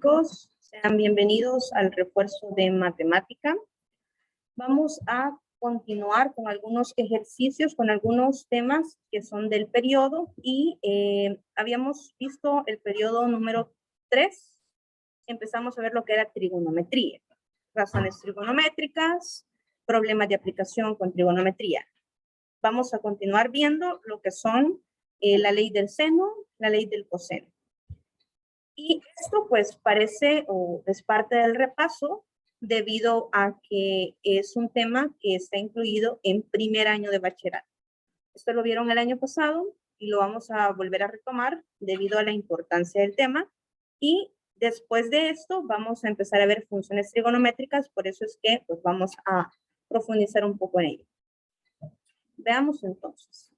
chicos, sean bienvenidos al refuerzo de matemática. Vamos a continuar con algunos ejercicios, con algunos temas que son del periodo y habíamos visto el periodo número 3. Empezamos a ver lo que era trigonometría, razones trigonométricas, problemas de aplicación con trigonometría. Vamos a continuar viendo lo que son la ley del seno, la ley del coseno. Y esto pues parece o es parte del repaso debido a que es un tema que está incluido en primer año de bachillerato. Esto lo vieron el año pasado y lo vamos a volver a retomar debido a la importancia del tema. Y después de esto vamos a empezar a ver funciones trigonométricas, por eso es que pues vamos a profundizar un poco en ello. Veamos entonces.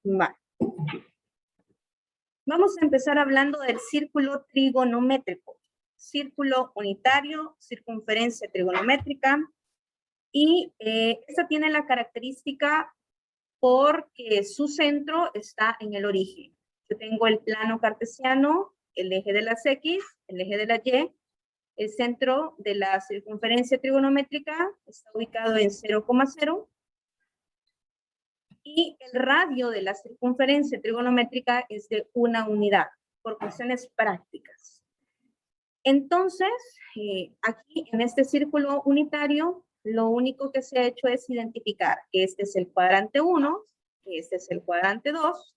Vale. Vamos a empezar hablando del círculo trigonométrico. Círculo unitario, circunferencia trigonométrica. Y esta tiene la característica porque su centro está en el origen. Yo tengo el plano cartesiano, el eje de las X, el eje de la Y. El centro de la circunferencia trigonométrica está ubicado en 0,0. Y el radio de la circunferencia trigonométrica es de 1 unidad, por cuestiones prácticas. Entonces, aquí en este círculo unitario, lo único que se ha hecho es identificar que este es el cuadrante 1, que este es el cuadrante 2,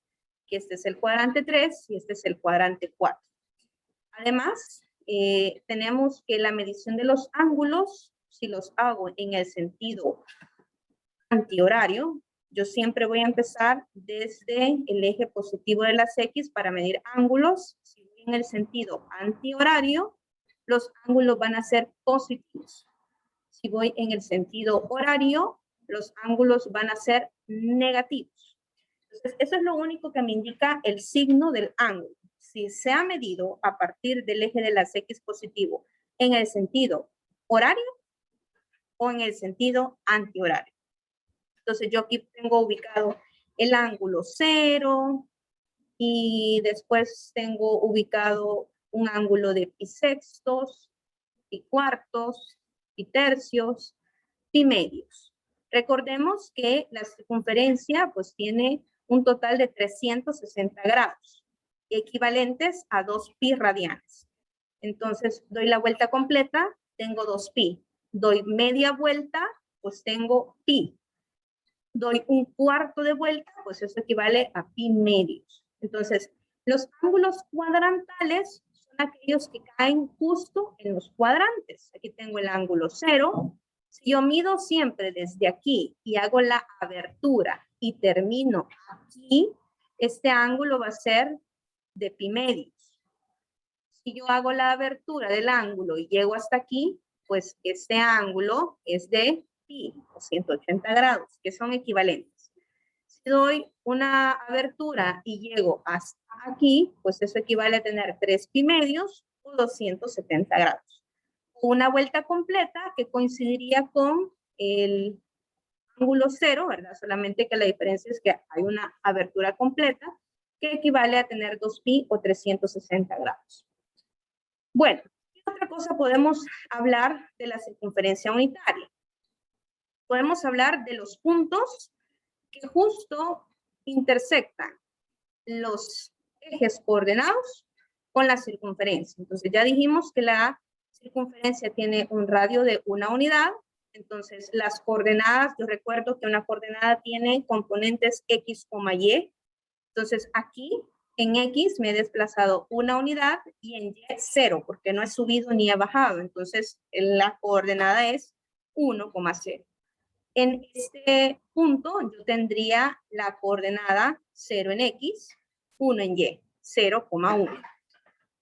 que este es el cuadrante 3 y este es el cuadrante 4. Además, tenemos que la medición de los ángulos, si los hago en el sentido antihorario, yo siempre voy a empezar desde el eje positivo de las X para medir ángulos. Si voy en el sentido antihorario, los ángulos van a ser positivos. Si voy en el sentido horario, los ángulos van a ser negativos. Entonces, eso es lo único que me indica el signo del ángulo. Si se ha medido a partir del eje de las X positivo en el sentido horario o en el sentido antihorario. Entonces yo aquí tengo ubicado el ángulo 0 y después tengo ubicado un ángulo de pi sextos, pi cuartos, pi tercios, pi medios. Recordemos que la circunferencia pues tiene un total de 360 grados, equivalentes a 2 pi radianes. Entonces doy la vuelta completa, tengo 2 pi. Doy media vuelta, pues tengo pi. Doy un cuarto de vuelta, pues eso equivale a pi medios. Entonces, los ángulos cuadrantales son aquellos que caen justo en los cuadrantes. Aquí tengo el ángulo 0. Si yo mido siempre desde aquí y hago la abertura y termino aquí, este ángulo va a ser de pi medios. Si yo hago la abertura del ángulo y llego hasta aquí, pues este ángulo es de pi, o 180 grados, que son equivalentes. Si doy una abertura y llego hasta aquí, pues eso equivale a tener 3 pi medios o 270 grados. Una vuelta completa que coincidiría con el ángulo 0, ¿verdad? Solamente que la diferencia es que hay una abertura completa que equivale a tener 2 pi o 360 grados. Bueno, ¿qué otra cosa podemos hablar de la circunferencia unitaria? Podemos hablar de los puntos que justo intersectan los ejes coordenados con la circunferencia. Entonces ya dijimos que la circunferencia tiene un radio de 1 unidad. Entonces las coordenadas, yo recuerdo que una coordenada tiene componentes X, Y. Entonces aquí en X me he desplazado 1 unidad y en Y 0, porque no he subido ni he bajado. Entonces la coordenada es 1,0. En este punto yo tendría la coordenada 0 en X, 1 en Y, 0,1.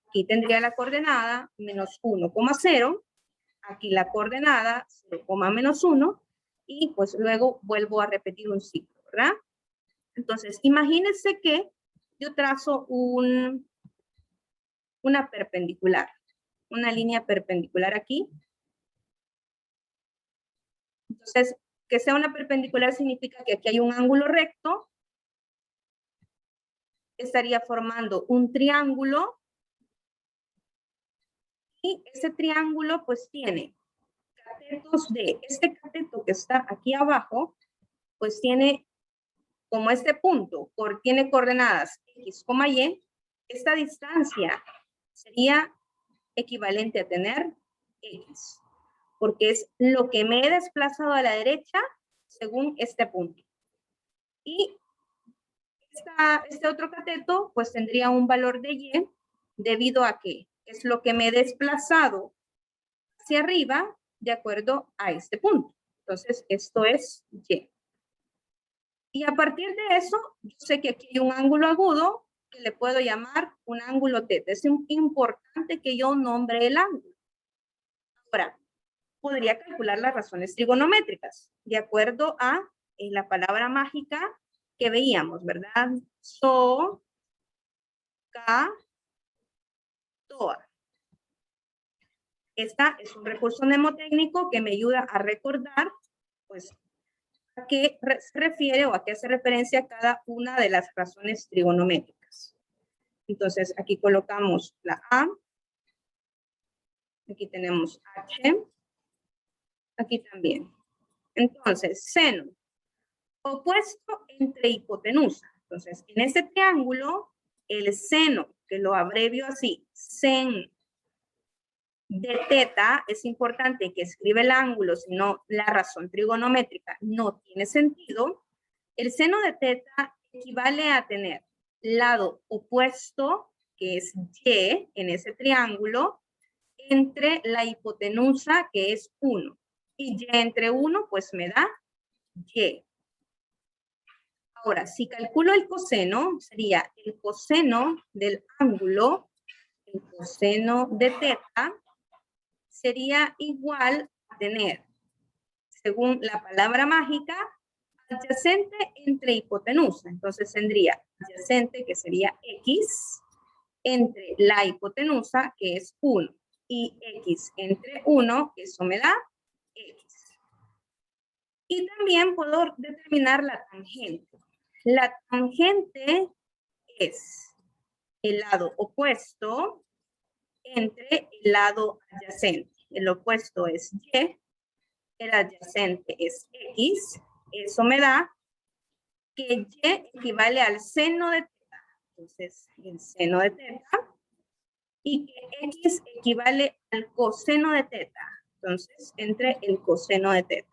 Aquí tendría la coordenada menos 1,0. Aquí la coordenada 0, menos 1. Y pues luego vuelvo a repetir un ciclo, ¿verdad? Entonces, imagínense que yo trazo una perpendicular, una línea perpendicular aquí. Entonces, que sea una perpendicular significa que aquí hay un ángulo recto. Estaría formando un triángulo. Y ese triángulo pues tiene catetos de, este cateto que está aquí abajo, pues tiene como este punto, tiene coordenadas X, Y. Esta distancia sería equivalente a tener X, porque es lo que me he desplazado a la derecha según este punto. Y este otro cateto pues tendría un valor de Y debido a que es lo que me he desplazado hacia arriba de acuerdo a este punto. Entonces esto es Y. Y a partir de eso, yo sé que aquí hay un ángulo agudo que le puedo llamar un ángulo θ. Es importante que yo nombre el ángulo. Ahora, podría calcular las razones trigonométricas de acuerdo a la palabra mágica que veíamos, ¿verdad? So, ca, toa. Esta es un recurso mnemotécnico que me ayuda a recordar, pues, a qué se refiere o a qué hace referencia cada una de las razones trigonométricas. Entonces, aquí colocamos la A, aquí tenemos H, aquí también. Entonces, seno, opuesto entre hipotenusa. Entonces, en este triángulo, el seno, que lo abrevio así, sen de θ, es importante que escriba el ángulo, si no, la razón trigonométrica no tiene sentido. El seno de θ equivale a tener lado opuesto, que es Y en ese triángulo, entre la hipotenusa, que es 1. Y Y entre 1, pues me da Y. Ahora, si calculo el coseno, sería el coseno del ángulo, el coseno de θ, sería igual a tener, según la palabra mágica, adyacente entre hipotenusa. Entonces tendría adyacente, que sería X, entre la hipotenusa, que es 1, y X entre 1, eso me da X. Y también puedo determinar la tangente. La tangente es el lado opuesto entre el lado adyacente. El opuesto es Y, el adyacente es X. Eso me da que Y equivale al seno de θ. Entonces, el seno de θ. Y que X equivale al coseno de θ. Entonces, entre el coseno de θ.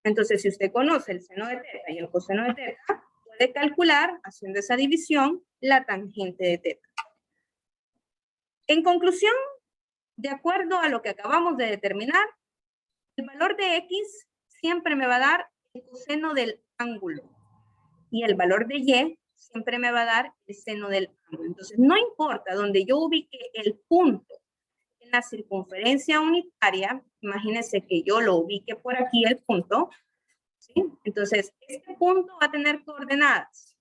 Entonces, si usted conoce el seno de θ y el coseno de θ, puede calcular, haciendo esa división, la tangente de θ. En conclusión, de acuerdo a lo que acabamos de determinar, el valor de X siempre me va a dar el coseno del ángulo y el valor de Y siempre me va a dar el seno del ángulo. Entonces, no importa donde yo ubique el punto en la circunferencia unitaria, imagínense que yo lo ubique por aquí el punto, ¿sí? Entonces, este punto va a tener coordenadas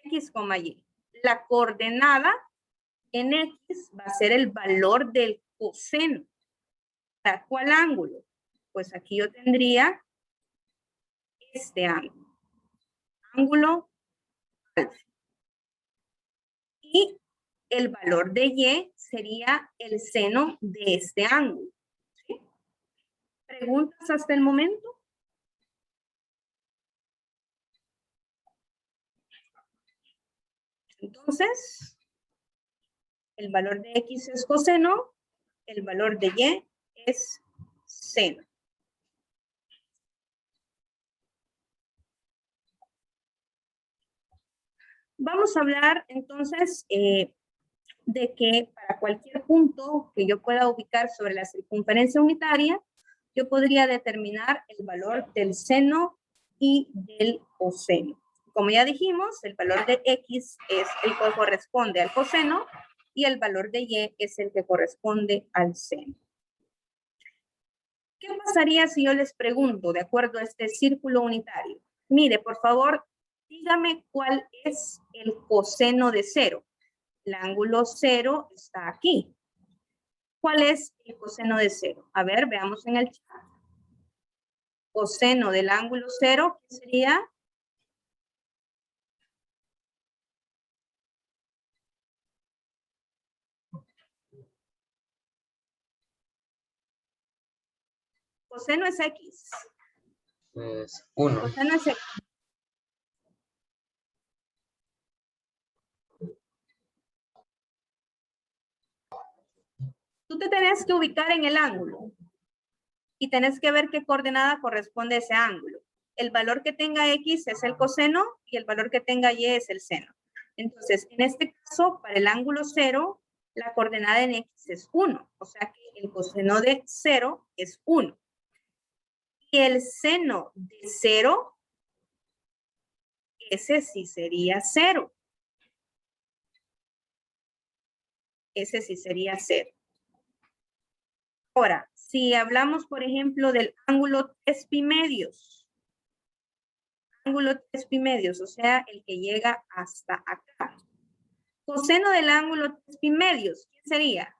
X, Y. La coordenada en X va a ser el valor del coseno. ¿Para cuál ángulo? Pues aquí yo tendría este ángulo. Ángulo alfa. Y el valor de Y sería el seno de este ángulo. ¿Sí? ¿Preguntas hasta el momento? Entonces, el valor de X es coseno, el valor de Y es seno. Vamos a hablar entonces de que para cualquier punto que yo pueda ubicar sobre la circunferencia unitaria, yo podría determinar el valor del seno y del coseno. Como ya dijimos, el valor de X es el que corresponde al coseno y el valor de Y es el que corresponde al seno. ¿Qué pasaría si yo les pregunto, de acuerdo a este círculo unitario? Mire, por favor, dígame cuál es el coseno de 0. El ángulo 0 está aquí. ¿Cuál es el coseno de 0? A ver, veamos en el chat. Coseno del ángulo 0, ¿qué sería? Coseno es X. Es 1. Coseno es X. Tú te tenés que ubicar en el ángulo y tenés que ver qué coordenada corresponde a ese ángulo. El valor que tenga X es el coseno y el valor que tenga Y es el seno. Entonces, en este caso, para el ángulo 0, la coordenada en X es 1. O sea que el coseno de 0 es 1. Y el seno de 0, ese sí sería 0. Ese sí sería 0. Ahora, si hablamos, por ejemplo, del ángulo 3 pi medios, ángulo 3 pi medios, o sea, el que llega hasta acá. Coseno del ángulo 3 pi medios, ¿qué sería?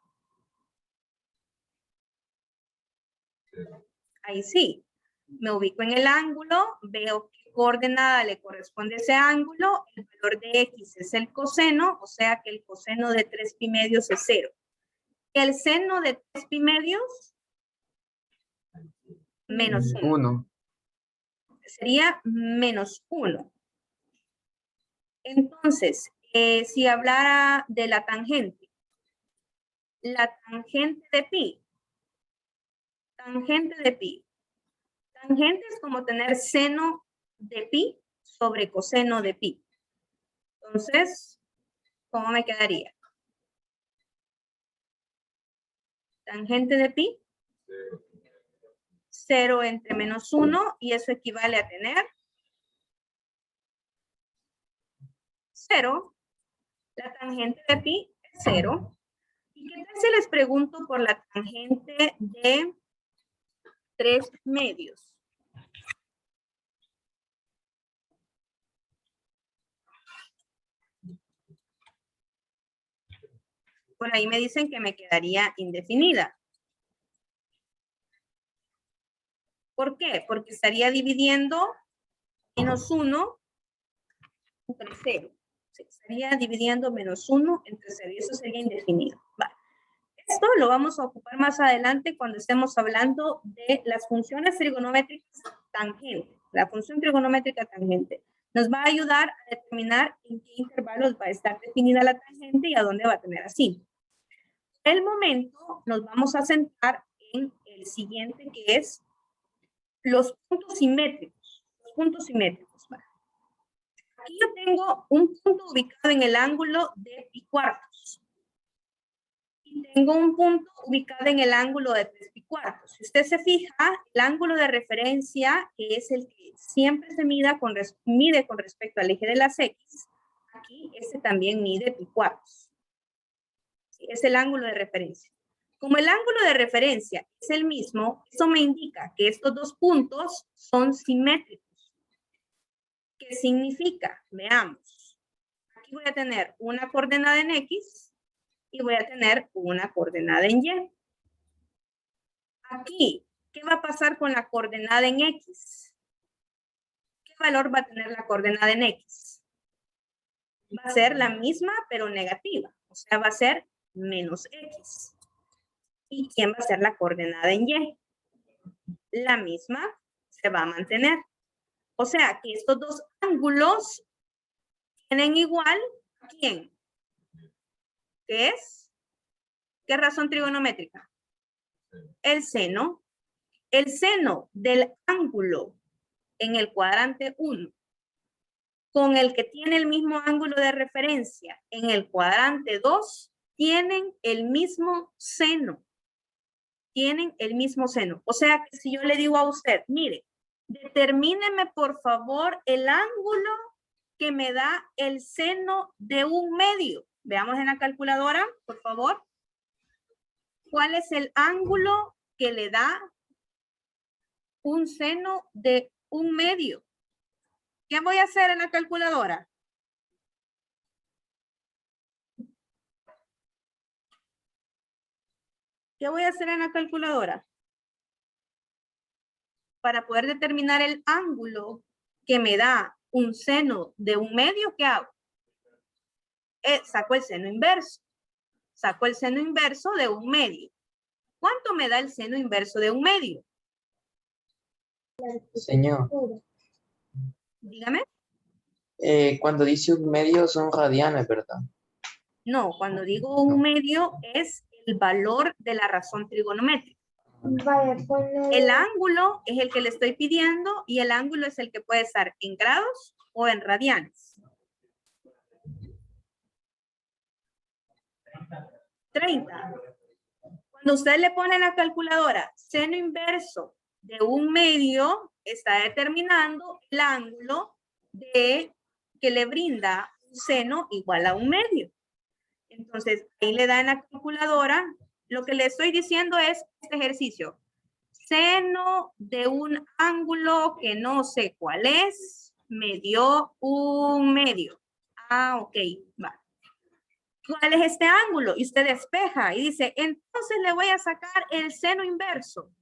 Ahí sí, me ubico en el ángulo, veo qué coordenada le corresponde a ese ángulo, el valor de X es el coseno, o sea que el coseno de 3 pi medios es 0. El seno de 3 pi medios, menos 1. Sería menos 1. Entonces, si hablara de la tangente de pi, tangente es como tener seno de pi sobre coseno de pi. Entonces, ¿cómo me quedaría? Tangente de pi, 0 entre menos 1, y eso equivale a tener 0. La tangente de pi es 0. ¿Y qué tal si les pregunto por la tangente de 3 medios? Por ahí me dicen que me quedaría indefinida. ¿Por qué? Porque estaría dividiendo menos 1 entre 0. Estaría dividiendo menos 1 entre 0 y eso sería indefinido. Vale. Esto lo vamos a ocupar más adelante cuando estemos hablando de las funciones trigonométricas tangente. La función trigonométrica tangente nos va a ayudar a determinar en qué intervalos va a estar definida la tangente y a dónde va a tener así. Por el momento nos vamos a centrar en el siguiente, que es los puntos simétricos. Los puntos simétricos. ¿Vale? Aquí yo tengo un punto ubicado en el ángulo de pi cuartos. Y tengo un punto ubicado en el ángulo de 3 pi cuartos. Si usted se fija, el ángulo de referencia, que es el que siempre se mide con respecto al eje de las X, aquí este también mide pi cuartos. Es el ángulo de referencia. Como el ángulo de referencia es el mismo, eso me indica que estos dos puntos son simétricos. ¿Qué significa? Veamos. Aquí voy a tener una coordenada en X y voy a tener una coordenada en Y. Aquí, ¿qué va a pasar con la coordenada en X? ¿Qué valor va a tener la coordenada en X? Va a ser la misma, pero negativa. O sea, va a ser menos X. ¿Y quién va a ser la coordenada en Y? La misma se va a mantener. O sea, que estos dos ángulos tienen igual ¿Quién? ¿Qué es? ¿Qué razón trigonométrica? El seno. El seno del ángulo en el cuadrante 1 con el que tiene el mismo ángulo de referencia en el cuadrante 2 tienen el mismo seno. Tienen el mismo seno. O sea que si yo le digo a usted, mire, determíneme por favor el ángulo que me da el seno de un medio. Veamos en la calculadora, por favor. ¿Cuál es el ángulo que le da un seno de un medio? ¿Qué voy a hacer en la calculadora? ¿Qué voy a hacer en la calculadora? Para poder determinar el ángulo que me da un seno de un medio, ¿qué hago? Saco el seno inverso. Saco el seno inverso de un medio. ¿Cuánto me da el seno inverso de un medio? Señor, Dígame. cuando dice un medio son radianes, ¿verdad? No, cuando digo un medio es el valor de la razón trigonométrica. El ángulo es el que le estoy pidiendo y el ángulo es el que puede estar en grados o en radianes. 30. Cuando usted le pone en la calculadora seno inverso de un medio, está determinando el ángulo que le brinda un seno igual a un medio. Entonces, ahí le da en la calculadora. Lo que le estoy diciendo es este ejercicio. Seno de un ángulo que no sé cuál es, me dio un medio. Ah, ok, va. ¿Cuál es este ángulo? Y usted despeja y dice, entonces le voy a sacar el seno inverso.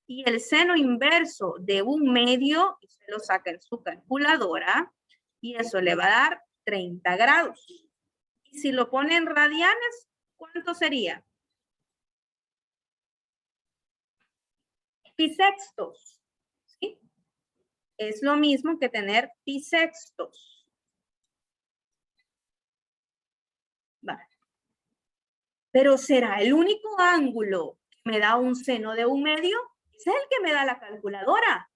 Y el seno inverso de un medio, usted lo saca en su calculadora y eso le va a dar 30 grados. Y si lo pone en radianes, ¿cuánto sería? Pi sextos. ¿Sí? Es lo mismo que tener pi sextos. Vale. Pero ¿será el único ángulo que me da un seno de un medio? Ese es el que me da la calculadora.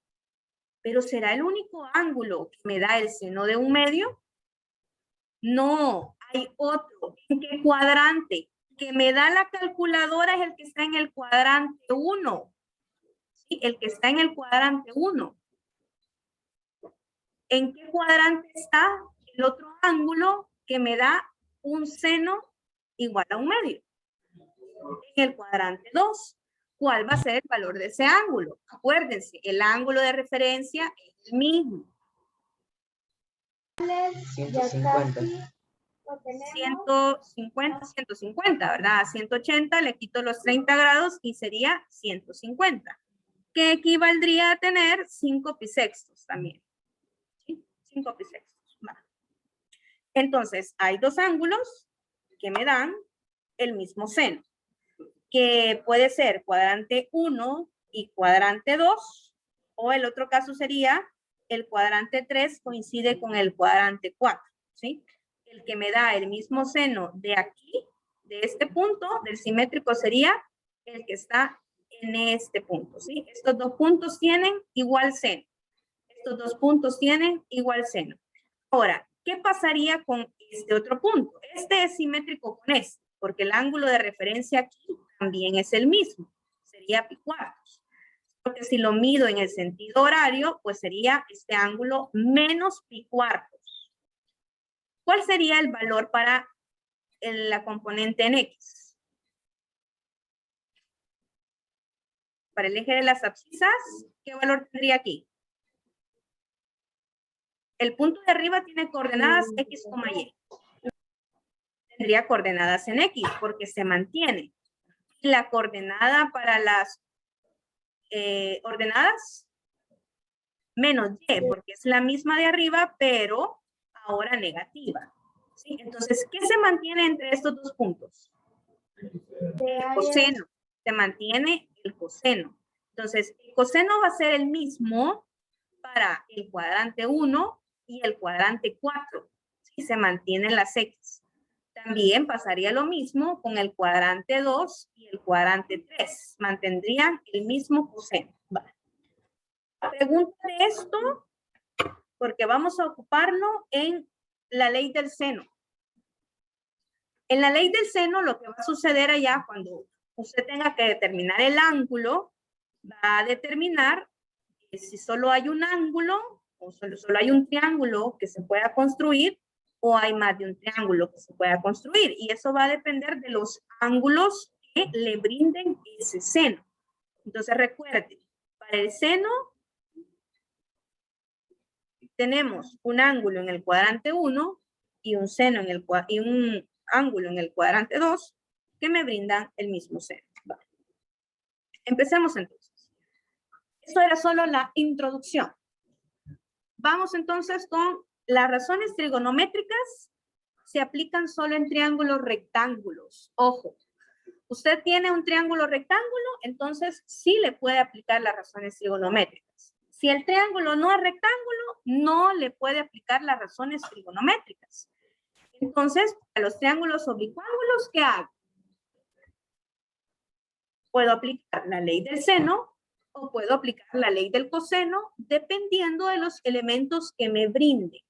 Pero ¿será el único ángulo que me da el seno de un medio? No, hay otro. ¿En qué cuadrante? Que me da la calculadora es el que está en el cuadrante 1. ¿Sí? El que está en el cuadrante 1. ¿En qué cuadrante está el otro ángulo que me da un seno igual a un medio? En el cuadrante 2. ¿Cuál va a ser el valor de ese ángulo? Acuérdense, el ángulo de referencia es el mismo. 150. 150, ¿verdad? A 180 le quito los 30 grados y sería 150. Que equivaldría a tener 5 pi sextos también. ¿Sí? 5 pi sextos. Va. Entonces, hay dos ángulos que me dan el mismo seno, que puede ser cuadrante 1 y cuadrante 2, o el otro caso sería el cuadrante 3 coincide con el cuadrante 4, ¿sí? El que me da el mismo seno de aquí, de este punto, del simétrico sería el que está en este punto, ¿sí? Estos dos puntos tienen igual seno. Estos dos puntos tienen igual seno. Ahora, ¿qué pasaría con este otro punto? Este es simétrico con este, porque el ángulo de referencia aquí también es el mismo. Sería pi cuartos. Porque si lo mido en el sentido horario, pues sería este ángulo menos pi cuartos. ¿Cuál sería el valor para la componente en X? Para el eje de las abscisas, ¿qué valor tendría aquí? El punto de arriba tiene coordenadas X, Y. Tendría coordenadas en X porque se mantiene. La coordenada para las ordenadas, menos Y, porque es la misma de arriba, pero ahora negativa. ¿Sí? Entonces, ¿qué se mantiene entre estos dos puntos? El coseno. Se mantiene el coseno. Entonces, el coseno va a ser el mismo para el cuadrante 1 y el cuadrante 4. y se mantienen las X. También pasaría lo mismo con el cuadrante 2 y el cuadrante 3. Mantendrían el mismo coseno. Vale. Pregunta de esto, porque vamos a ocuparnos en la ley del seno. En la ley del seno, lo que va a suceder allá cuando usted tenga que determinar el ángulo, va a determinar si solo hay un ángulo o solo hay un triángulo que se pueda construir o hay más de un triángulo que se pueda construir. Y eso va a depender de los ángulos que le brinden ese seno. Entonces recuerde, para el seno tenemos un ángulo en el cuadrante 1 y un seno en el y un ángulo en el cuadrante 2 que me brindan el mismo seno. Vale. Empecemos entonces. Esto era solo la introducción. Vamos entonces con las razones trigonométricas. Se aplican solo en triángulos rectángulos. Ojo, usted tiene un triángulo rectángulo, entonces sí le puede aplicar las razones trigonométricas. Si el triángulo no es rectángulo, no le puede aplicar las razones trigonométricas. Entonces, para los triángulos oblicuángulos, ¿qué hago? Puedo aplicar la ley del seno o puedo aplicar la ley del coseno, dependiendo de los elementos que me brinden.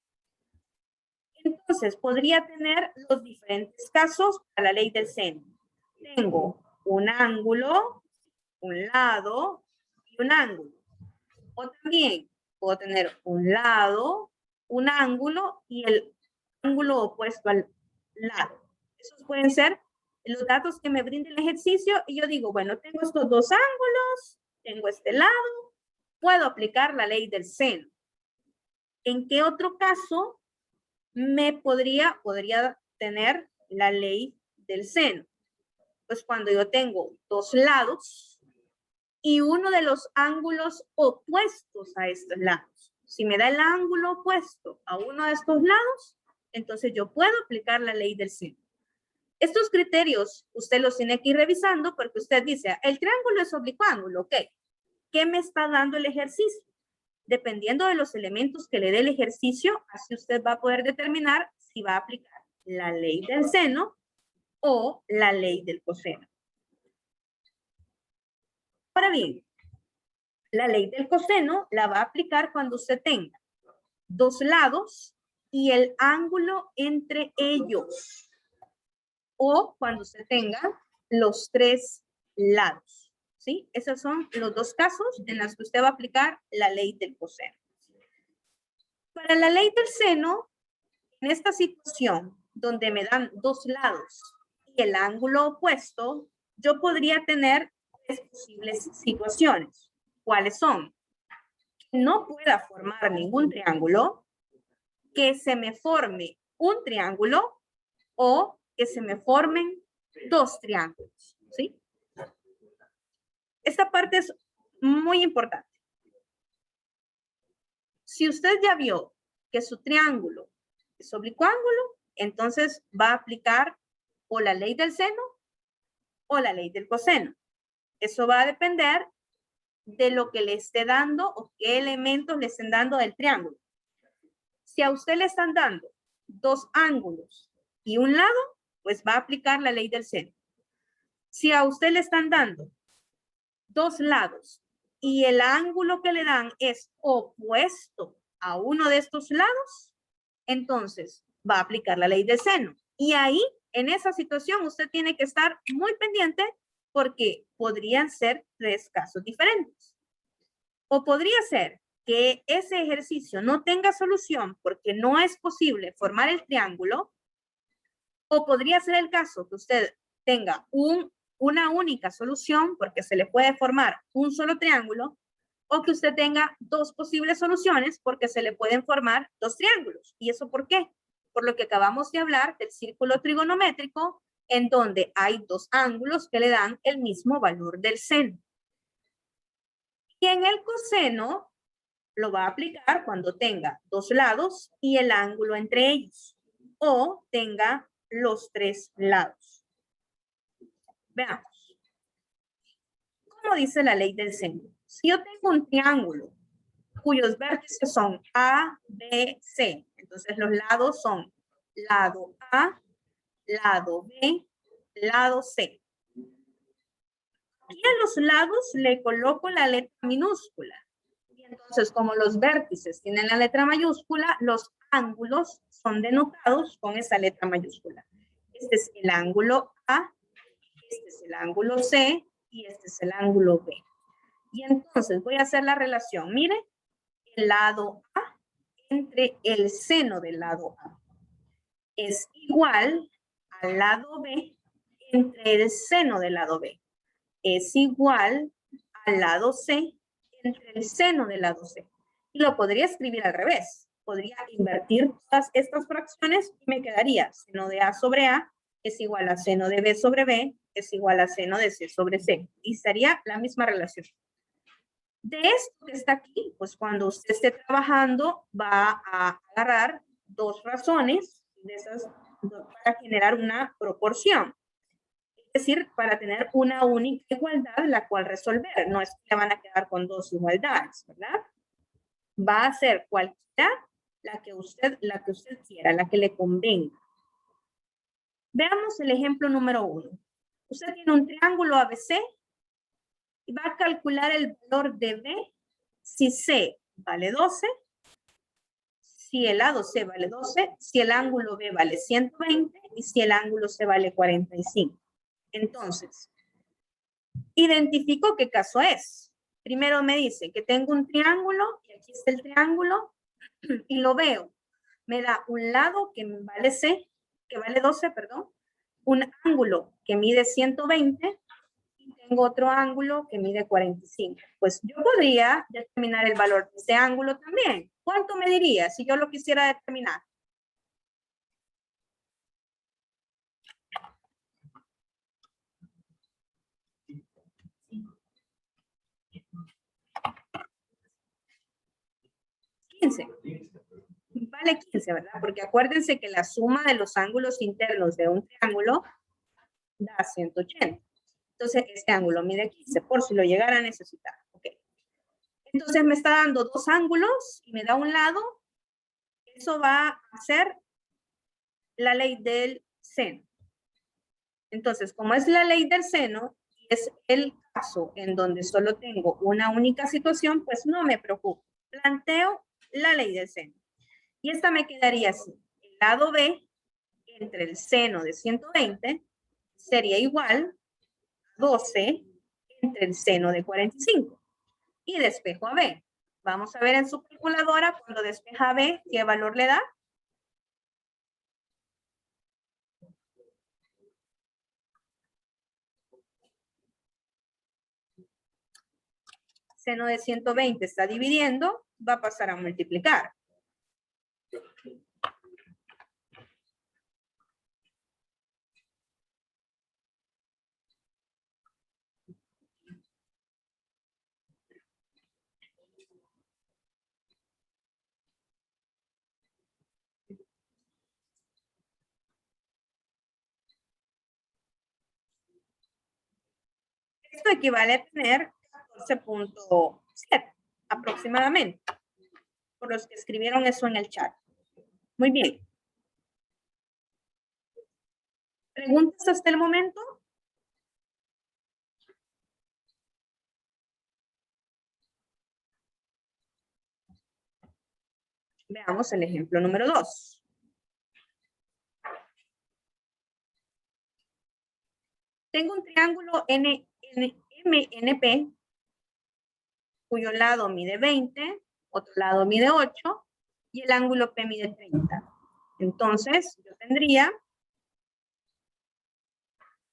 Entonces, podría tener los diferentes casos para la ley del seno. Tengo un ángulo, un lado y un ángulo. O también puedo tener un lado, un ángulo y el ángulo opuesto al lado. Esos pueden ser los datos que me brinda el ejercicio y yo digo, bueno, tengo estos dos ángulos, tengo este lado, puedo aplicar la ley del seno. ¿En qué otro caso me podría tener la ley del seno? Pues cuando yo tengo dos lados y uno de los ángulos opuestos a estos lados. Si me da el ángulo opuesto a uno de estos lados, entonces yo puedo aplicar la ley del seno. Estos criterios usted los tiene que ir revisando porque usted dice, el triángulo es oblicuángulo, ¿ok? ¿Qué me está dando el ejercicio? Dependiendo de los elementos que le dé el ejercicio, así usted va a poder determinar si va a aplicar la ley del seno o la ley del coseno. Ahora bien, la ley del coseno la va a aplicar cuando usted tenga dos lados y el ángulo entre ellos. O cuando usted tenga los tres lados. ¿Sí? Esos son los dos casos en los que usted va a aplicar la ley del coseno. Para la ley del seno, en esta situación donde me dan dos lados y el ángulo opuesto, yo podría tener tres posibles situaciones. ¿Cuáles son? Que no pueda formar ningún triángulo, que se me forme un triángulo o que se me formen dos triángulos, ¿sí? Esta parte es muy importante. Si usted ya vio que su triángulo es oblicuángulo, entonces va a aplicar o la ley del seno o la ley del coseno. Eso va a depender de lo que le esté dando o qué elementos le estén dando del triángulo. Si a usted le están dando dos ángulos y un lado, pues va a aplicar la ley del seno. Si a usted le están dando dos lados y el ángulo que le dan es opuesto a uno de estos lados, entonces va a aplicar la ley del seno. Y ahí, en esa situación, usted tiene que estar muy pendiente porque podrían ser tres casos diferentes. O podría ser que ese ejercicio no tenga solución porque no es posible formar el triángulo, o podría ser el caso que usted tenga una única solución porque se le puede formar un solo triángulo, o que usted tenga dos posibles soluciones porque se le pueden formar dos triángulos. ¿Y eso por qué? Por lo que acabamos de hablar del círculo trigonométrico, en donde hay dos ángulos que le dan el mismo valor del seno. Y en el coseno lo va a aplicar cuando tenga dos lados y el ángulo entre ellos, o tenga los tres lados. Veamos. ¿Cómo dice la ley del seno? Si yo tengo un triángulo cuyos vértices son A, B, C, entonces los lados son lado A, lado B, lado C. Y a los lados le coloco la letra minúscula. Y entonces, como los vértices tienen la letra mayúscula, los ángulos son denotados con esa letra mayúscula. Este es el ángulo A, este es el ángulo C y este es el ángulo B. Y entonces voy a hacer la relación. Mire, el lado A entre el seno del lado A es igual al lado B entre el seno del lado B. Es igual al lado C entre el seno del lado C. Y lo podría escribir al revés. Podría invertir todas estas fracciones y me quedaría seno de A sobre A es igual a seno de B sobre B es igual a seno de C sobre C. Y sería la misma relación. De esto que está aquí, pues cuando usted esté trabajando va a agarrar dos razones de esas para generar una proporción. Es decir, para tener una única igualdad la cual resolver. No es que van a quedar con dos igualdades, ¿verdad? Va a ser cualquiera la que usted quiera, la que le convenga. Veamos el ejemplo número 1. Usted tiene un triángulo ABC y va a calcular el valor de B si C vale 12, si el lado C vale 12, si el ángulo B vale 120 y si el ángulo C vale 45. Entonces, identifico qué caso es. Primero me dice que tengo un triángulo, y aquí está el triángulo, y lo veo. Me da un lado que vale C, que vale 12, perdón, un ángulo que mide 120, y tengo otro ángulo que mide 45. Pues yo podría determinar el valor de este ángulo también. ¿Cuánto me diría si yo lo quisiera determinar? Vale 15, ¿verdad? Porque acuérdense que la suma de los ángulos internos de un triángulo da 180. Entonces, este ángulo mide 15, por si lo llegara a necesitar. Okay. Entonces, me está dando dos ángulos y me da un lado. Eso va a ser la ley del seno. Entonces, como es la ley del seno, y es el caso en donde solo tengo una única situación, pues no me preocupo. Planteo la ley del seno. Y esta me quedaría así. El lado B entre el seno de 120 sería igual a 12 entre el seno de 45. Y despejo a B. Vamos a ver en su calculadora cuando despeja a B, ¿qué valor le da? Seno de 120 está dividiendo, va a pasar a multiplicar. Esto equivale a tener 14.7 aproximadamente, por los que escribieron eso en el chat. Muy bien. ¿Preguntas hasta el momento? Veamos el ejemplo número 2. Tengo un triángulo MNP, cuyo lado mide 20, otro lado mide 8, y el ángulo P mide 30. Entonces, yo tendría,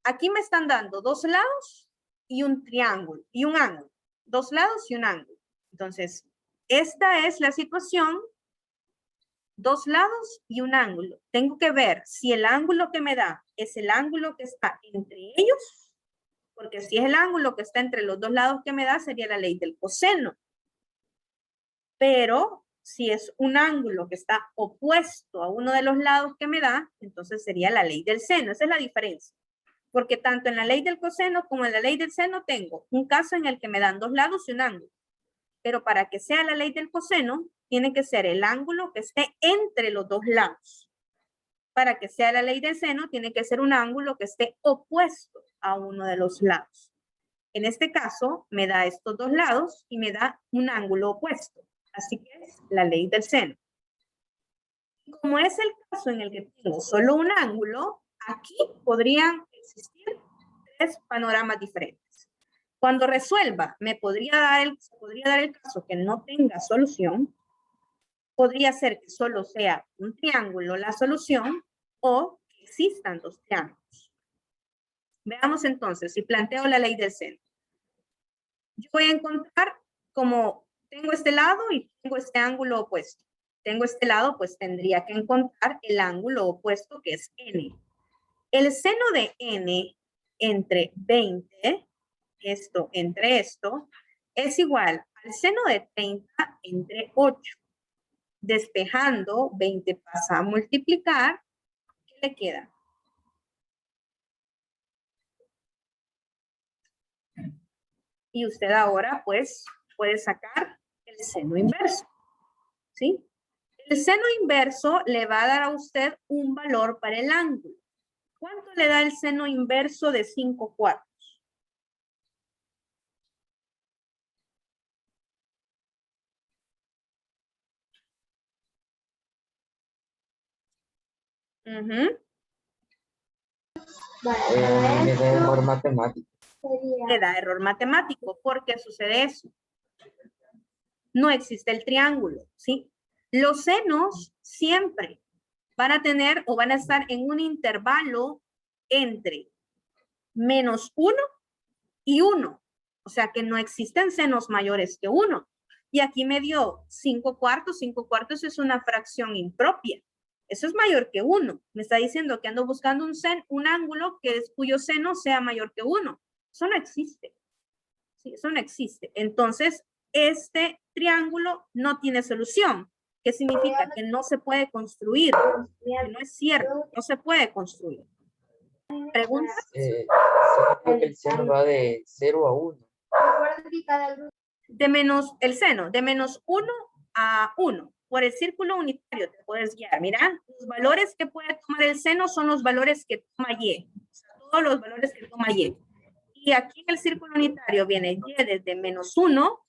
aquí me están dando dos lados y un triángulo, y un ángulo. Dos lados y un ángulo. Entonces, esta es la situación, dos lados y un ángulo. Tengo que ver si el ángulo que me da es el ángulo que está entre ellos, porque si es el ángulo que está entre los dos lados que me da, sería la ley del coseno. Pero si es un ángulo que está opuesto a uno de los lados que me da, entonces sería la ley del seno. Esa es la diferencia. Porque tanto en la ley del coseno como en la ley del seno tengo un caso en el que me dan dos lados y un ángulo. Pero para que sea la ley del coseno, tiene que ser el ángulo que esté entre los dos lados. para que sea la ley del seno, tiene que ser un ángulo que esté opuesto a uno de los lados. En este caso, me da estos dos lados y me da un ángulo opuesto. Así que es la ley del seno. Como es el caso en el que tengo solo un ángulo, aquí podrían existir tres panoramas diferentes. Cuando resuelva, me podría dar el caso que no tenga solución. Podría ser que solo sea un triángulo la solución o que existan dos triángulos. Veamos entonces, si planteo la ley del seno. Yo voy a encontrar como tengo este lado y tengo este ángulo opuesto. Tengo este lado, pues tendría que encontrar el ángulo opuesto que es n. El seno de n entre 20, esto entre esto, es igual al seno de 30 entre 8. Despejando, 20 pasa a multiplicar, ¿qué le queda? Y usted ahora, pues, puede sacar el seno inverso, ¿sí? El seno inverso le va a dar a usted un valor para el ángulo. ¿Cuánto le da el seno inverso de 5/4? Le da error matemático. Le da error matemático. ¿Por qué sucede eso? No existe el triángulo, ¿sí? Los senos siempre van a tener o van a estar en un intervalo entre -1 y 1. O sea que no existen senos mayores que 1. Y aquí me dio 5/4. 5/4 es una fracción impropia. Eso es mayor que 1. Me está diciendo que ando buscando un ángulo cuyo seno sea mayor que 1. Eso no existe. Sí, eso no existe. Entonces, este triángulo no tiene solución. ¿Qué significa? Que no se puede construir. Que no es cierto. No se puede construir. ¿Preguntas? Creo que el seno va de 0 a 1. De menos el seno, de -1 a 1. Por el círculo unitario te puedes guiar. Mira, los valores que puede tomar el seno son los valores que toma y. O sea, todos los valores que toma y. Y aquí en el círculo unitario viene y desde -1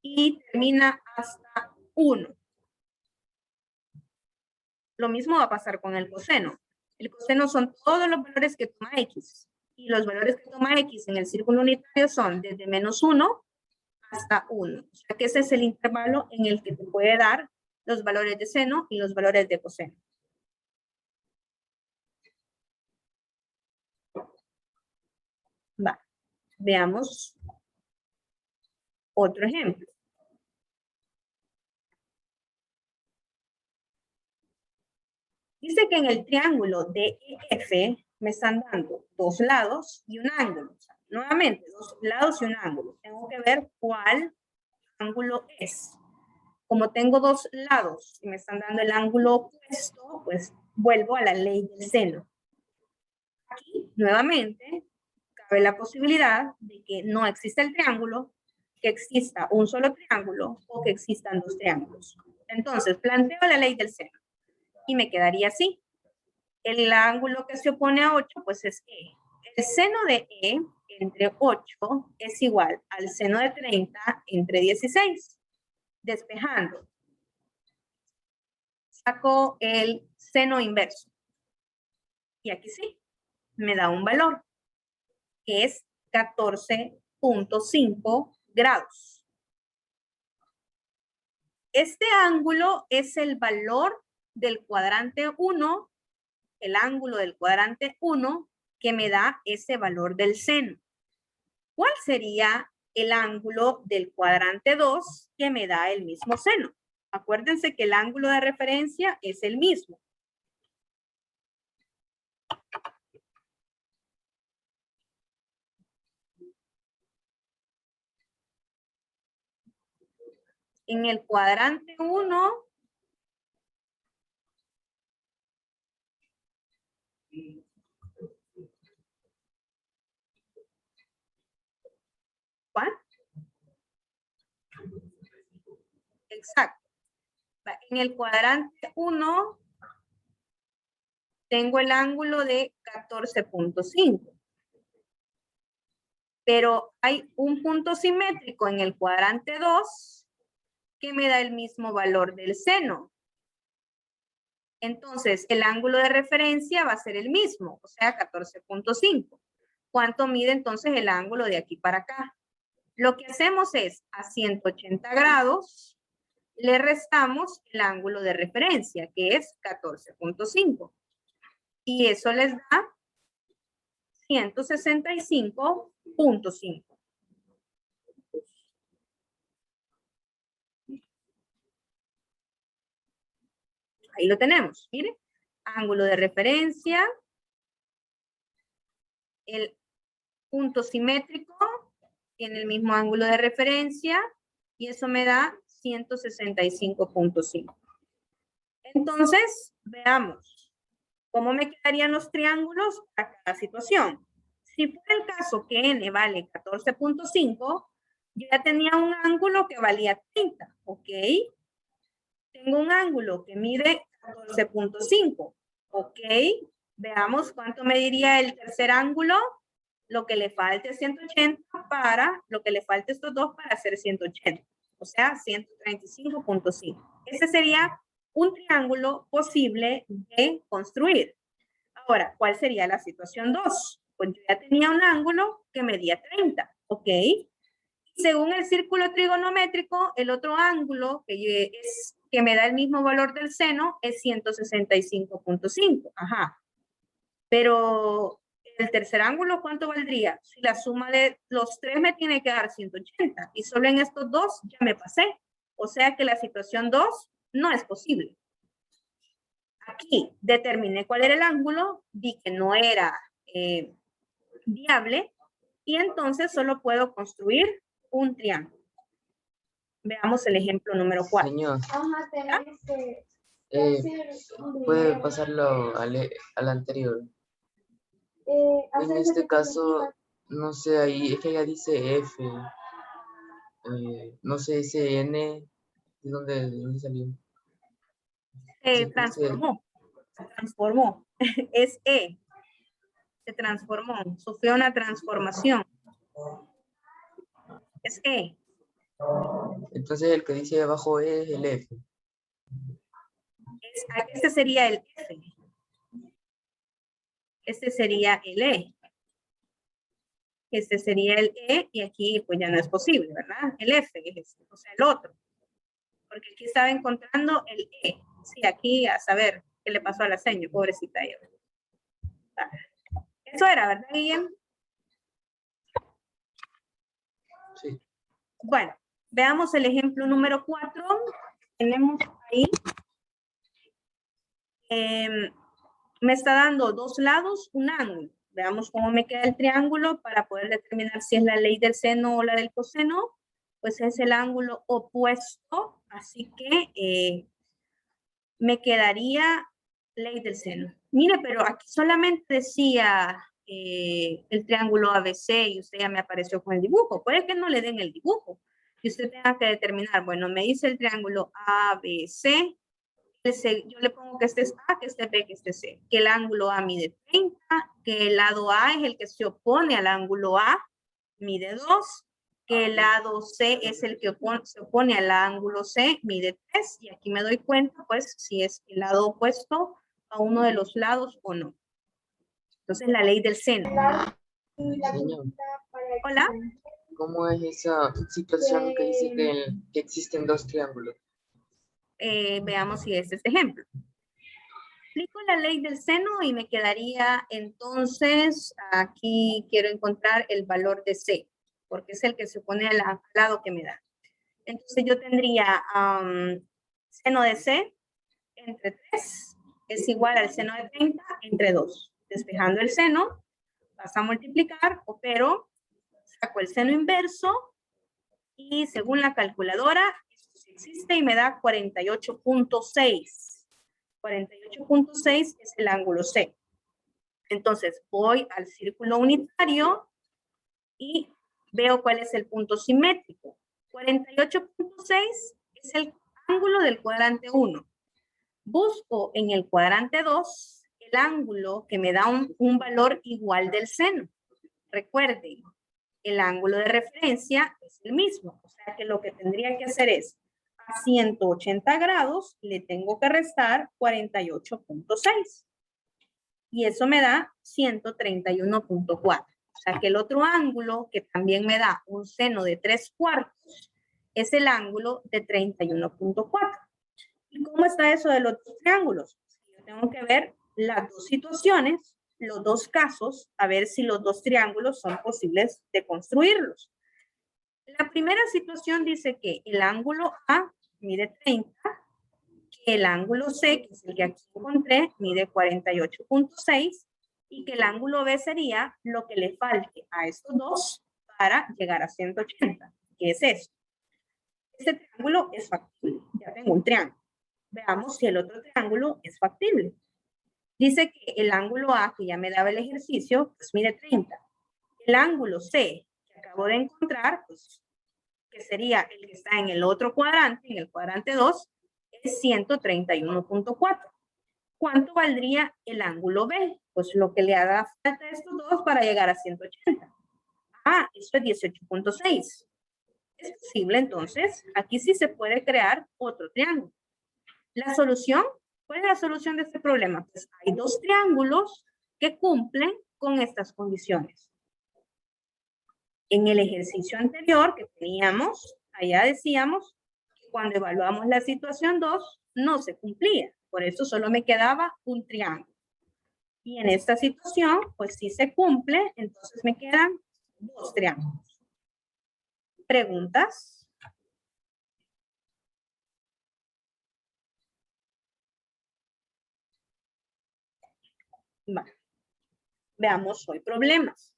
y termina hasta 1. Lo mismo va a pasar con el coseno. El coseno son todos los valores que toma x. Y los valores que toma x en el círculo unitario son desde -1 hasta 1. O sea que ese es el intervalo en el que te puede dar los valores de seno y los valores de coseno. Va. Veamos otro ejemplo. Dice que en el triángulo DEF me están dando dos lados y un ángulo. O sea, nuevamente, dos lados y un ángulo. Tengo que ver cuál ángulo es. Como tengo dos lados y me están dando el ángulo opuesto, pues vuelvo a la ley del seno. Aquí, nuevamente, cabe la posibilidad de que no exista el triángulo, que exista un solo triángulo o que existan dos triángulos. Entonces, planteo la ley del seno y me quedaría así. El ángulo que se opone a 8, pues es E. El seno de E entre 8 es igual al seno de 30 entre 16. Despejando. Saco el seno inverso. Y aquí sí, me da un valor, que es 14.5 grados. Este ángulo es el valor del cuadrante 1, el ángulo del cuadrante 1, que me da ese valor del seno. ¿Cuál sería el ángulo del cuadrante 2 que me da el mismo seno? Acuérdense que el ángulo de referencia es el mismo. En el cuadrante 1, ¿cuál? Exacto. En el cuadrante 1 tengo el ángulo de 14.5. Pero hay un punto simétrico en el cuadrante 2 que me da el mismo valor del seno. Entonces, el ángulo de referencia va a ser el mismo, o sea, 14.5. ¿Cuánto mide entonces el ángulo de aquí para acá? Lo que hacemos es, a 180 grados, le restamos el ángulo de referencia, que es 14.5. Y eso les da 165.5. Ahí lo tenemos, miren. Ángulo de referencia, el punto simétrico tiene el mismo ángulo de referencia y eso me da 165.5. Entonces, veamos cómo me quedarían los triángulos para cada situación. Si fuera el caso que n vale 14.5, yo ya tenía un ángulo que valía 30, ¿ok? Tengo un ángulo que mide 14.5, ¿ok? Veamos cuánto mediría el tercer ángulo. Lo que le falte es 180 para, lo que le falte estos dos para hacer 180. O sea, 135.5. Ese sería un triángulo posible de construir. Ahora, ¿cuál sería la situación 2? Pues yo ya tenía un ángulo que medía 30, ¿ok? Según el círculo trigonométrico, el otro ángulo que me da el mismo valor del seno es 165.5. Ajá. Pero el tercer ángulo, ¿cuánto valdría? Si la suma de los tres me tiene que dar 180 y solo en estos dos ya me pasé. O sea que la situación 2 no es posible. Aquí determiné cuál era el ángulo, vi que no era viable y entonces solo puedo construir un triángulo. Veamos el ejemplo número 4. Señor, ¿Ah? puede pasarlo al anterior. En este caso, no sé, ahí es que ella dice F. No sé, ese N, ¿de dónde salió? Se transformó. Es E. Se transformó. Sufrió una transformación. Es E. Entonces el que dice abajo E es el F. Este sería el F. Este sería el E. Este sería el E y aquí pues ya no es posible, ¿verdad? El F es este, o sea, el otro. Porque aquí estaba encontrando el E. Sí, aquí a saber qué le pasó a la señora, pobrecita ella. Eso era, ¿verdad, Guillem? Sí. Bueno, veamos el ejemplo número 4. Tenemos ahí. Me está dando dos lados, un ángulo. Veamos cómo me queda el triángulo para poder determinar si es la ley del seno o la del coseno. Pues es el ángulo opuesto, así que me quedaría ley del seno. Mire, pero aquí solamente decía el triángulo ABC y usted ya me apareció con el dibujo. Puede que no le den el dibujo y usted tenga que determinar, bueno, me dice el triángulo ABC, yo le pongo que este es A, que este es B, que este es C, que el ángulo A mide 30, que el lado A es el que se opone al ángulo A, mide 2, que el lado C es el que se opone al ángulo C, mide 3, y aquí me doy cuenta, pues, si es el lado opuesto a uno de los lados o no. Entonces, la ley del seno. Señor, Hola. ¿cómo es esa situación que dice que existen dos triángulos? Veamos si es este ejemplo. Aplico la ley del seno y me quedaría entonces, aquí quiero encontrar el valor de C, porque es el que se opone al lado que me da. Entonces yo tendría seno de C entre 3 es igual al seno de 30 entre 2. Despejando el seno, vas a multiplicar, opero, saco el seno inverso y según la calculadora, esto sí existe y me da 48.6. 48.6 es el ángulo C. Entonces voy al círculo unitario y veo cuál es el punto simétrico. 48.6 es el ángulo del cuadrante 1. Busco en el cuadrante 2 el ángulo que me da un valor igual del seno. Recuerden, el ángulo de referencia es el mismo. O sea que lo que tendría que hacer es, a 180 grados le tengo que restar 48.6. Y eso me da 131.4. O sea que el otro ángulo que también me da un seno de 3/4 es el ángulo de 31.4. ¿Y cómo está eso de los dos triángulos? Yo tengo que ver las dos situaciones, los dos casos, a ver si los dos triángulos son posibles de construirlos. La primera situación dice que el ángulo A mide 30, que el ángulo C, que es el que aquí encontré, mide 48.6 y que el ángulo B sería lo que le falte a estos dos para llegar a 180. ¿Qué es eso? Este triángulo es factible. Ya tengo un triángulo. Veamos si el otro triángulo es factible. Dice que el ángulo A, que ya me daba el ejercicio, pues mide 30. El ángulo C, que acabo de encontrar, pues, que sería el que está en el otro cuadrante, en el cuadrante 2, es 131.4. ¿Cuánto valdría el ángulo B? Pues lo que le haga falta a estos dos para llegar a 180. Ah, esto es 18.6. Es posible, entonces, aquí sí se puede crear otro triángulo. La solución, ¿cuál es la solución de este problema? Pues hay dos triángulos que cumplen con estas condiciones. En el ejercicio anterior que teníamos, allá decíamos que cuando evaluamos la situación 2, no se cumplía. Por eso solo me quedaba un triángulo. Y en esta situación, pues sí se cumple, entonces me quedan dos triángulos. ¿Preguntas? Vale. Veamos hoy problemas.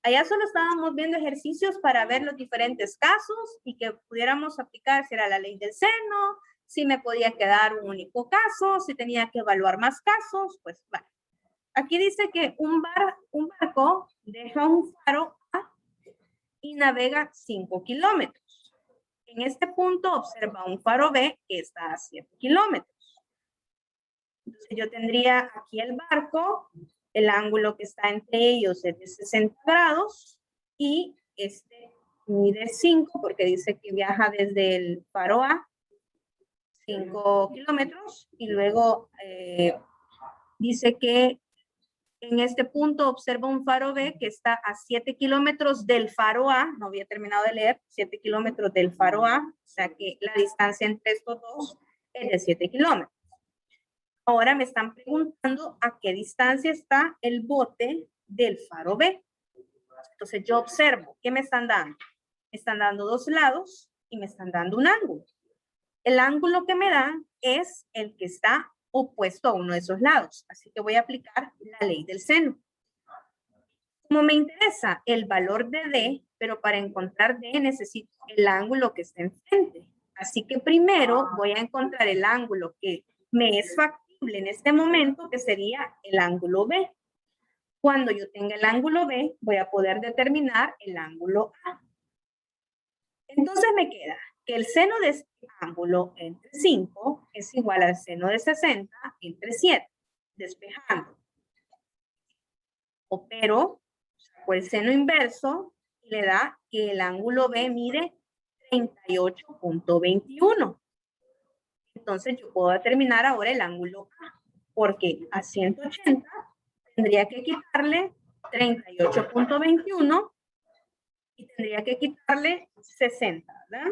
Allá solo estábamos viendo ejercicios para ver los diferentes casos y que pudiéramos aplicar si era la ley del seno, si me podía quedar un único caso, si tenía que evaluar más casos, pues vale. Aquí dice que un barco deja un faro A y navega 5 kilómetros. En este punto observa un faro B que está a 7 kilómetros. Entonces yo tendría aquí el barco, el ángulo que está entre ellos es de 60 grados y este mide 5 porque dice que viaja desde el faro A 5 kilómetros y luego dice que en este punto observa un faro B que está a 7 kilómetros del faro A, no había terminado de leer, 7 kilómetros del faro A, o sea que la distancia entre estos dos es de 7 kilómetros. Ahora me están preguntando a qué distancia está el bote del faro B. Entonces yo observo, ¿qué me están dando? Me están dando dos lados y me están dando un ángulo. El ángulo que me dan es el que está opuesto a uno de esos lados. Así que voy a aplicar la ley del seno. Como me interesa el valor de D, pero para encontrar D necesito el ángulo que está enfrente. Así que primero voy a encontrar el ángulo que me es factible en este momento, que sería el ángulo B. Cuando yo tenga el ángulo B, voy a poder determinar el ángulo A. Entonces me queda que el seno de este ángulo entre 5 es igual al seno de 60 entre 7, despejando. Opero, saco el seno inverso y le da que el ángulo B mide 38.21. Entonces yo puedo determinar ahora el ángulo A, porque a 180 tendría que quitarle 38.21 y tendría que quitarle 60, ¿verdad?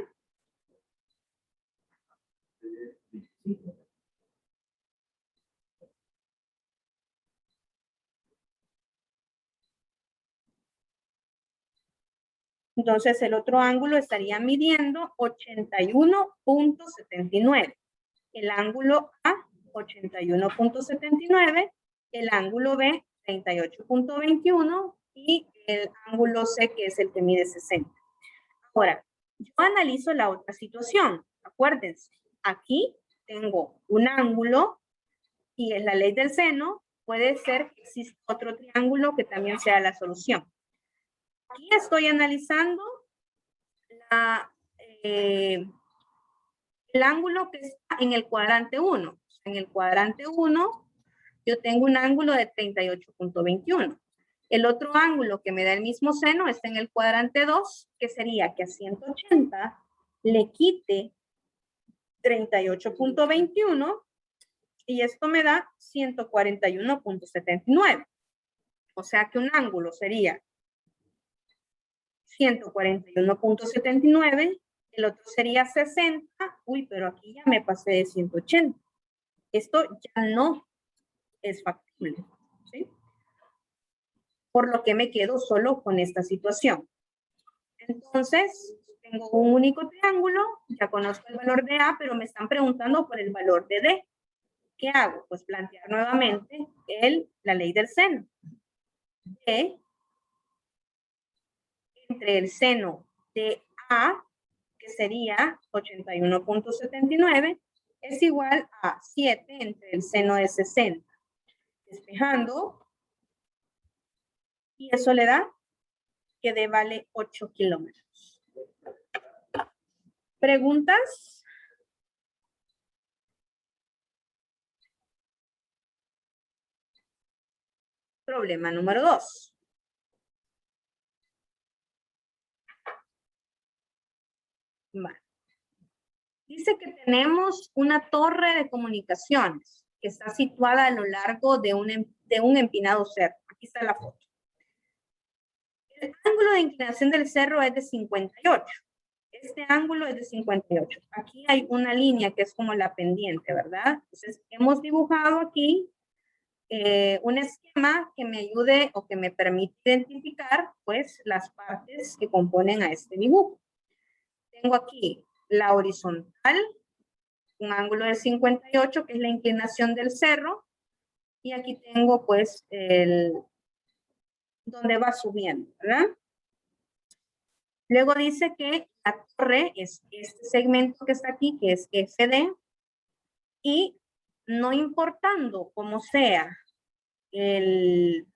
Entonces el otro ángulo estaría midiendo 81.79. El ángulo A, 81.79. El ángulo B, 38.21. Y el ángulo C, que es el que mide 60. Ahora, yo analizo la otra situación. Acuérdense, aquí tengo un ángulo y en la ley del seno puede ser que exista otro triángulo que también sea la solución. Aquí estoy analizando el ángulo que está en el cuadrante 1. En el cuadrante 1, yo tengo un ángulo de 38.21. El otro ángulo que me da el mismo seno está en el cuadrante 2, que sería que a 180 le quite 38.21 y esto me da 141.79. O sea que un ángulo sería 141.79, el otro sería 60. Uy, pero aquí ya me pasé de 180. Esto ya no es factible, ¿sí? Por lo que me quedo solo con esta situación. Entonces, tengo un único triángulo, ya conozco el valor de A, pero me están preguntando por el valor de D. ¿Qué hago? Pues plantear nuevamente la ley del seno. D entre el seno de A, que sería 81.79, es igual a 7 entre el seno de 60. Despejando, y eso le da que D vale 8 kilómetros. ¿Preguntas? Problema número 2. Vale. Dice que tenemos una torre de comunicaciones que está situada a lo largo de un empinado cerro. Aquí está la foto. El ángulo de inclinación del cerro es de 58. Este ángulo es de 58. Aquí hay una línea que es como la pendiente, ¿verdad? Entonces, hemos dibujado aquí un esquema que me ayude o que me permite identificar, pues, las partes que componen a este dibujo. Tengo aquí la horizontal, un ángulo de 58, que es la inclinación del cerro, y aquí tengo, pues, donde va subiendo, ¿verdad? Luego dice que la torre es este segmento que está aquí, que es FD, y no importando cómo sea el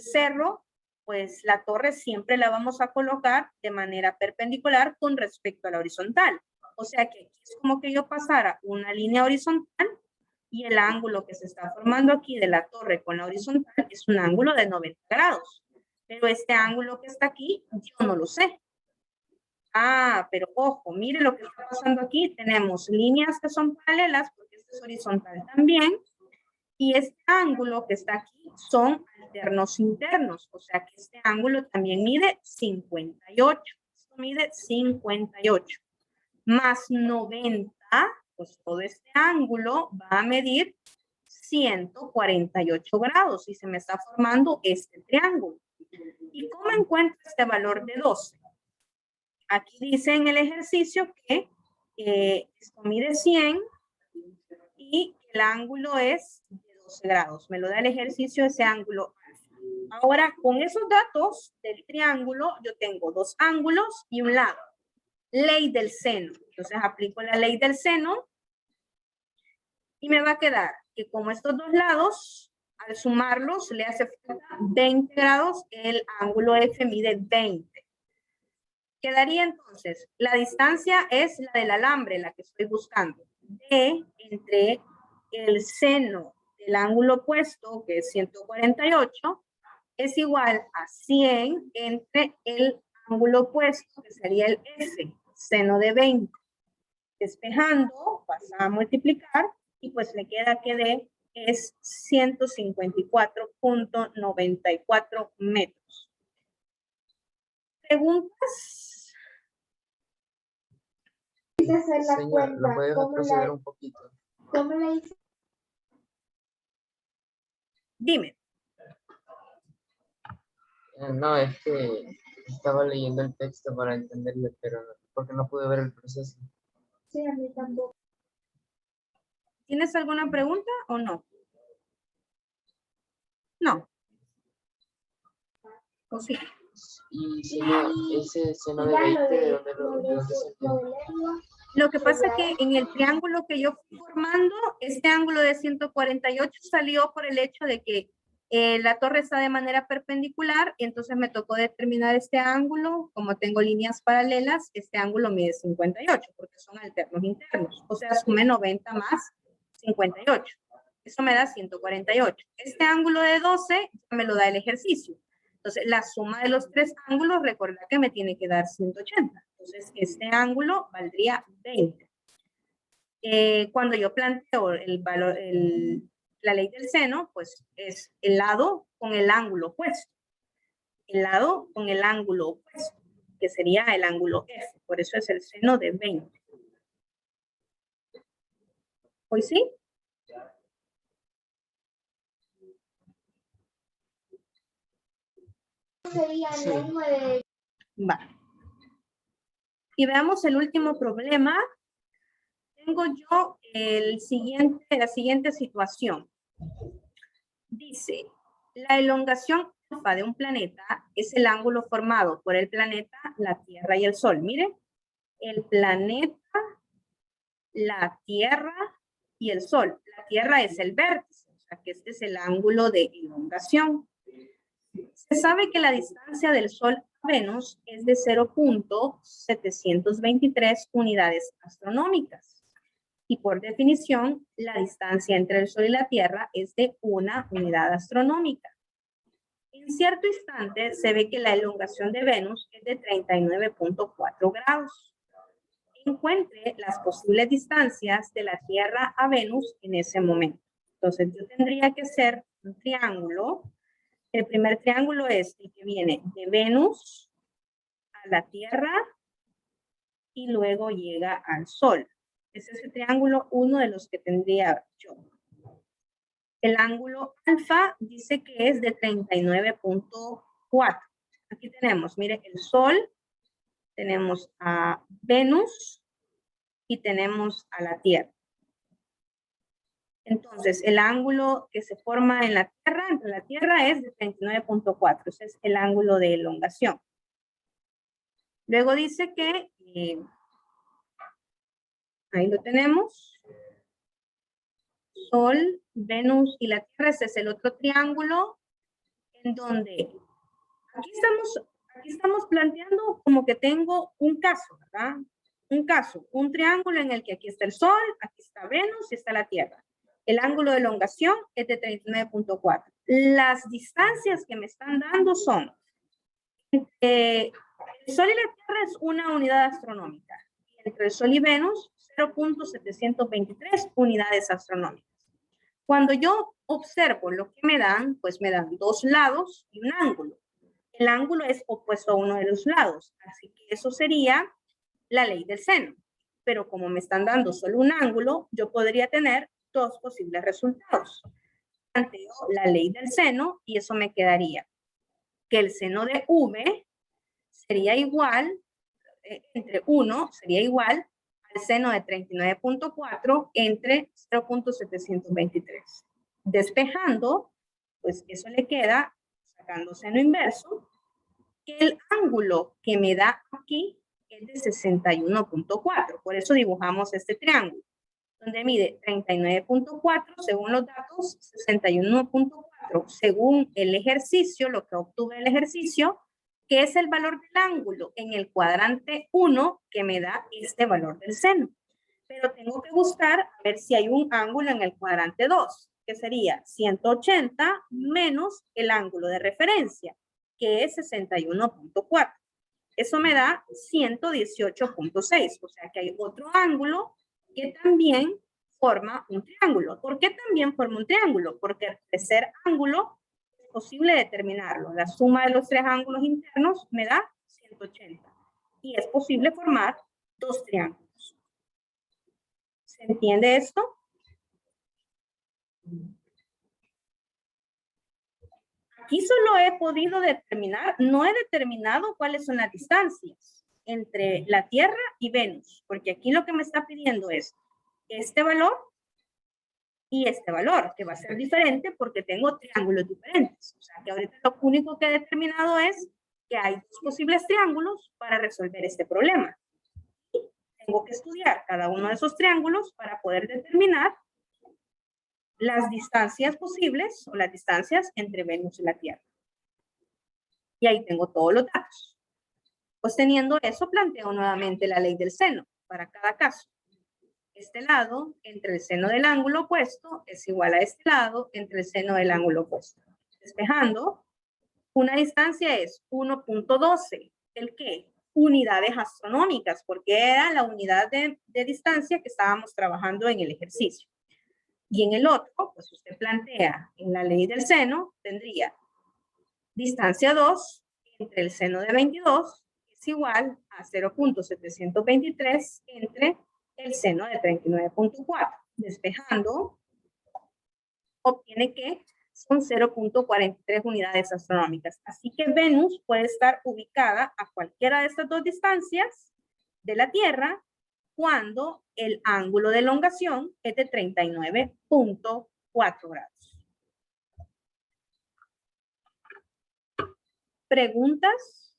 cerro, pues la torre siempre la vamos a colocar de manera perpendicular con respecto a la horizontal. O sea que aquí es como que yo pasara una línea horizontal y el ángulo que se está formando aquí de la torre con la horizontal es un ángulo de 90 grados. Pero este ángulo que está aquí, yo no lo sé. Ah, pero ojo, mire lo que está pasando aquí. Tenemos líneas que son paralelas, porque este es horizontal también. Y este ángulo que está aquí son alternos internos. O sea que este ángulo también mide 58. Esto mide 58. Más 90, pues todo este ángulo va a medir 148 grados y se me está formando este triángulo. ¿Y cómo encuentro este valor de 12? Aquí dice en el ejercicio que esto mide 100 y el ángulo es de 12 grados. Me lo da el ejercicio ese ángulo. Ahora, con esos datos del triángulo, yo tengo dos ángulos y un lado. Ley del seno. Entonces, aplico la ley del seno y me va a quedar que como estos dos lados, al sumarlos, le hace falta 20 grados, el ángulo F mide 20. Quedaría entonces, la distancia es la del alambre, la que estoy buscando. D entre el seno del ángulo opuesto, que es 148, es igual a 100 entre el ángulo opuesto, que sería el F, seno de 20. Despejando, pasa a multiplicar y pues le queda que D es 154.94 metros. ¿Preguntas? Señor, ¿lo puede retroceder un poquito? ¿Cómo le hice? Dime. No, es que estaba leyendo el texto para entenderle, pero porque no pude ver el proceso. Sí, a mí tampoco. ¿Tienes alguna pregunta o no? No. ¿O sí? Y señor, ese seno de 20, ¿de dónde salió? Lo que pasa es que en el triángulo que yo fui formando, este ángulo de 148 salió por el hecho de que la torre está de manera perpendicular y entonces me tocó determinar este ángulo. Como tengo líneas paralelas, este ángulo mide 58 porque son alternos internos. O sea, sume 90 más 58. Eso me da 148. Este ángulo de 12 me lo da el ejercicio. Entonces, la suma de los tres ángulos, recuerda que me tiene que dar 180. Entonces, este ángulo valdría 20. Cuando yo planteo el valor, la ley del seno, pues es el lado con el ángulo opuesto. El lado con el ángulo opuesto, que sería el ángulo F. Por eso es el seno de 20. ¿Hoy sí? Sería el mismo de... Va. Y veamos el último problema. Tengo yo la siguiente situación. Dice, la elongación alfa de un planeta es el ángulo formado por el planeta, la Tierra y el Sol. Miren, el planeta, la Tierra y el Sol. La Tierra es el vértice, o sea que este es el ángulo de elongación. Se sabe que la distancia del Sol a Venus es de 0.723 unidades astronómicas. Y por definición, la distancia entre el Sol y la Tierra es de 1 unidad astronómica. En cierto instante se ve que la elongación de Venus es de 39.4 grados. Encuentre las posibles distancias de la Tierra a Venus en ese momento. Entonces yo tendría que hacer un triángulo. El primer triángulo es el que viene de Venus a la Tierra y luego llega al Sol. Ese es el triángulo, uno de los que tendría yo. El ángulo alfa dice que es de 39.4. Aquí tenemos, mire, el Sol, tenemos a Venus y tenemos a la Tierra. Entonces, el ángulo que se forma en la Tierra, entre la Tierra, es de 39.4. Ese es el ángulo de elongación. Luego dice que, ahí lo tenemos, Sol, Venus y la Tierra. Ese es el otro triángulo en donde aquí estamos planteando como que tengo un caso, ¿verdad? Un caso, un triángulo en el que aquí está el Sol, aquí está Venus y está la Tierra. El ángulo de elongación es de 39.4. Las distancias que me están dando son, el Sol y la Tierra es 1 unidad astronómica. Entre el Sol y Venus, 0.723 unidades astronómicas. Cuando yo observo lo que me dan, pues me dan dos lados y un ángulo. El ángulo es opuesto a uno de los lados, así que eso sería la ley del seno. Pero como me están dando solo un ángulo, yo podría tener dos posibles resultados. Planteo la ley del seno y eso me quedaría que el seno de V sería igual, entre 1 sería igual al seno de 39.4 entre 0.723. Despejando, pues eso le queda, sacando seno inverso, que el ángulo que me da aquí es de 61.4. Por eso dibujamos este triángulo, donde mide 39.4 según los datos, 61.4 según el ejercicio, lo que obtuve el ejercicio, que es el valor del ángulo en el cuadrante 1 que me da este valor del seno. Pero tengo que buscar a ver si hay un ángulo en el cuadrante 2, que sería 180 menos el ángulo de referencia, que es 61.4. Eso me da 118.6, o sea que hay otro ángulo que también forma un triángulo. ¿Por qué también forma un triángulo? Porque el tercer ángulo es posible determinarlo. La suma de los tres ángulos internos me da 180. Y es posible formar dos triángulos. ¿Se entiende esto? Aquí solo he podido determinar, no he determinado cuáles son las distancias entre la Tierra y Venus, porque aquí lo que me está pidiendo es este valor y este valor, que va a ser diferente porque tengo triángulos diferentes. O sea, que ahorita lo único que he determinado es que hay dos posibles triángulos para resolver este problema. Y tengo que estudiar cada uno de esos triángulos para poder determinar las distancias posibles o las distancias entre Venus y la Tierra. Y ahí tengo todos los datos. Pues teniendo eso, planteo nuevamente la ley del seno para cada caso. este lado entre el seno del ángulo opuesto es igual a este lado entre el seno del ángulo opuesto. Despejando, una distancia es 1.12. ¿El qué? Unidades astronómicas, porque era la unidad de distancia que estábamos trabajando en el ejercicio. Y en el otro, pues usted plantea en la ley del seno, tendría distancia 2 entre el seno de 22 es igual a 0.723 entre el seno de 39.4. Despejando, obtiene que son 0.43 unidades astronómicas. Así que Venus puede estar ubicada a cualquiera de estas dos distancias de la Tierra cuando el ángulo de elongación es de 39.4 grados. ¿Preguntas?